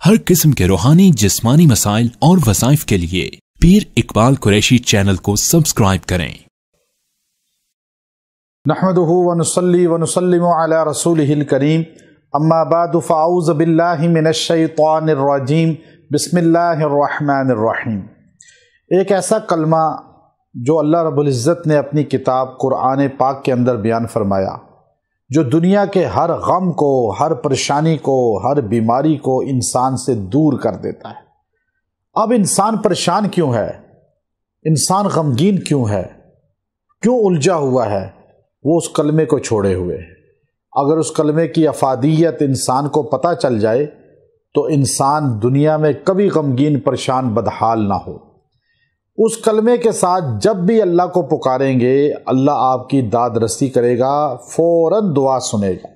ہر قسم کے روحانی جسمانی مسائل اور وظائف کے لیے پیر اقبال قریشی چینل کو سبسکرائب کریں۔ نحمدہ ونصلی ونسلم علی رسولہ الکریم، اما بعد فاعوذ باللہ من الشیطان الرجیم، بسم اللہ الرحمن الرحیم۔ ایک ایسا کلمہ جو اللہ رب العزت نے اپنی کتاب قرآن پاک کے اندر بیان فرمایا، جو دنیا کے ہر غم کو، ہر پریشانی کو، ہر بیماری کو انسان سے دور کر دیتا ہے۔ اب انسان پریشان کیوں ہے؟ انسان غمگین کیوں ہے؟ کیوں الجھا ہوا ہے؟ وہ اس کلمے کو چھوڑے ہوئے ہے۔ اگر اس کلمے کی افادیت انسان کو پتہ چل جائے تو انسان دنیا میں کبھی غمگین پریشان بدحال نہ ہو۔ اس کلمے کے ساتھ جب بھی اللہ کو پکاریں گے، اللہ آپ کی داد رسی کرے گا، فوراً دعا سنے گا،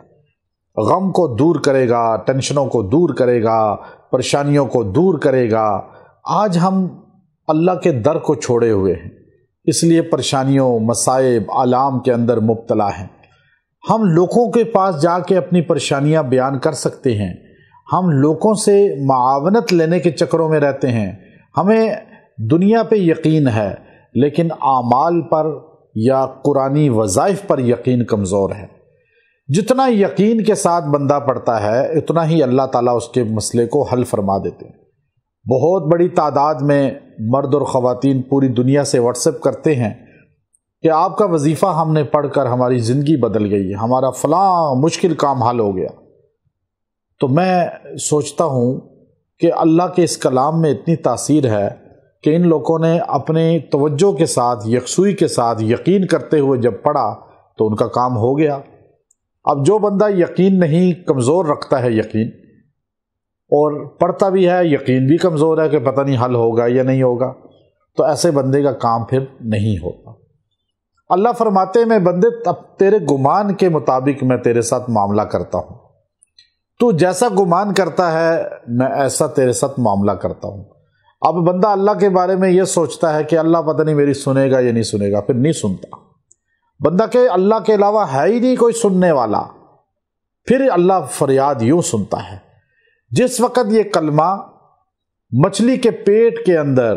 غم کو دور کرے گا، ٹینشنوں کو دور کرے گا، پریشانیوں کو دور کرے گا۔ آج ہم اللہ کے در کو چھوڑے ہوئے ہیں، اس لیے پریشانیوں، مصائب، آلام کے اندر مبتلا ہیں۔ ہم لوگوں کے پاس جا کے اپنی پریشانیاں بیان کر سکتے ہیں، ہم لوگوں سے معاونت لینے کے چکروں میں رہتے ہیں۔ ہمیں دنیا پہ یقین ہے لیکن اعمال پر یا قرآنی وظائف پر یقین کمزور ہے۔ جتنا یقین کے ساتھ بندہ پڑھتا ہے اتنا ہی اللہ تعالیٰ اس کے مسئلے کو حل فرما دیتے ہیں۔ بہت بڑی تعداد میں مرد اور خواتین پوری دنیا سے واٹس ایپ کرتے ہیں کہ آپ کا وظیفہ ہم نے پڑھ کر ہماری زندگی بدل گئی، ہمارا فلاں مشکل کام حل ہو گیا۔ تو میں سوچتا ہوں کہ اللہ کے اس کلام میں اتنی تاثیر ہے کہ ان لوگوں نے اپنے توجہ کے ساتھ، یکسوئی کے ساتھ، یقین کرتے ہوئے جب پڑھا تو ان کا کام ہو گیا۔ اب جو بندہ یقین نہیں، کمزور رکھتا ہے یقین، اور پڑھتا بھی ہے، یقین بھی کمزور ہے کہ پتہ نہیں حل ہوگا یا نہیں ہوگا، تو ایسے بندے کا کام پھر نہیں ہوتا۔ اللہ فرماتے ہیں میں بندے اب تیرے گمان کے مطابق میں تیرے ساتھ معاملہ کرتا ہوں، تو جیسا گمان کرتا ہے میں ایسا تیرے ساتھ معاملہ کرتا ہوں۔ اب بندہ اللہ کے بارے میں یہ سوچتا ہے کہ اللہ پتہ نہیں میری سنے گا یا نہیں سنے گا، پھر نہیں سنتا۔ بندہ کہ اللہ کے علاوہ ہے ہی نہیں کوئی سننے والا، پھر اللہ فریاد یوں سنتا ہے۔ جس وقت یہ کلمہ مچھلی کے پیٹ کے اندر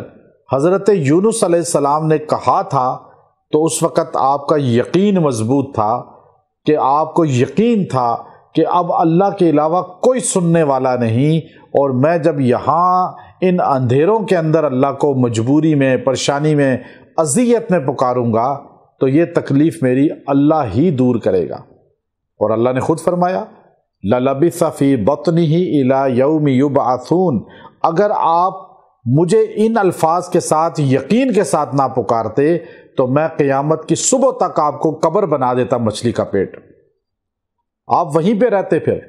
حضرت یونس علیہ السلام نے کہا تھا تو اس وقت آپ کا یقین مضبوط تھا، کہ آپ کو یقین تھا کہ اب اللہ کے علاوہ کوئی سننے والا نہیں، اور میں جب یہاں ان اندھیروں کے اندر اللہ کو مجبوری میں، پریشانی میں، اذیت میں پکاروں گا تو یہ تکلیف میری اللہ ہی دور کرے گا۔ اور اللہ نے خود فرمایا لَلَبِثَ فِي بَطْنِهِ إِلَى يَوْمِ يُبْعَثُونَ، اگر آپ مجھے ان الفاظ کے ساتھ، یقین کے ساتھ نہ پکارتے تو میں قیامت کی صبح تک آپ کو قبر بنا دیتا مچھلی کا پیٹ، آپ وہیں پہ رہتے۔ پھر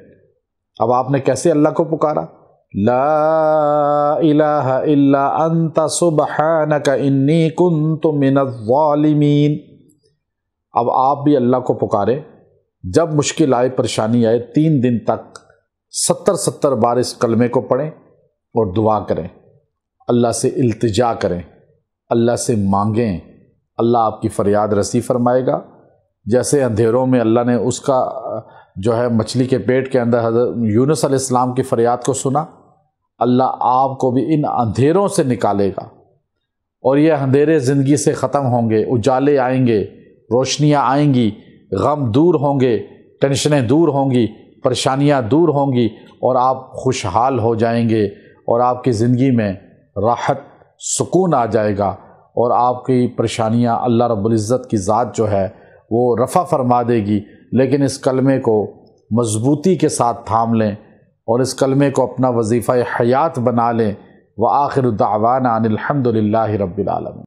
اب آپ نے کیسے اللہ کو پکارا؟ لا الہ الا انت سبحانک انی کنت من الظالمین۔ اب آپ بھی اللہ کو پکارے، جب مشکل آئے، پریشانی آئے، 3 دن تک 70 بار اس کلمے کو پڑھیں اور دعا کریں، اللہ سے التجا کریں، اللہ سے مانگیں، اللہ آپ کی فریاد رسی فرمائے گا۔ جیسے اندھیروں میں اللہ نے اس کا جو ہے مچھلی کے پیٹ کے اندر حضرت یونس علیہ السلام کی فریاد کو سنا، اللہ آپ کو بھی ان اندھیروں سے نکالے گا، اور یہ اندھیرے زندگی سے ختم ہوں گے، اجالے آئیں گے، روشنیاں آئیں گی، غم دور ہوں گے، ٹینشنیں دور ہوں گی، پریشانیاں دور ہوں گی، اور آپ خوشحال ہو جائیں گے، اور آپ کی زندگی میں راحت، سکون آ جائے گا، اور آپ کی پریشانیاں اللہ رب العزت کی ذات جو ہے وہ رفع فرما دے گی۔ لیکن اس کلمے کو مضبوطی کے ساتھ تھام لیں اور اس کلمے کو اپنا وظیفہ حیات بنا لیں۔ وآخر دعوانا ان الحمد للہ رب العالمین۔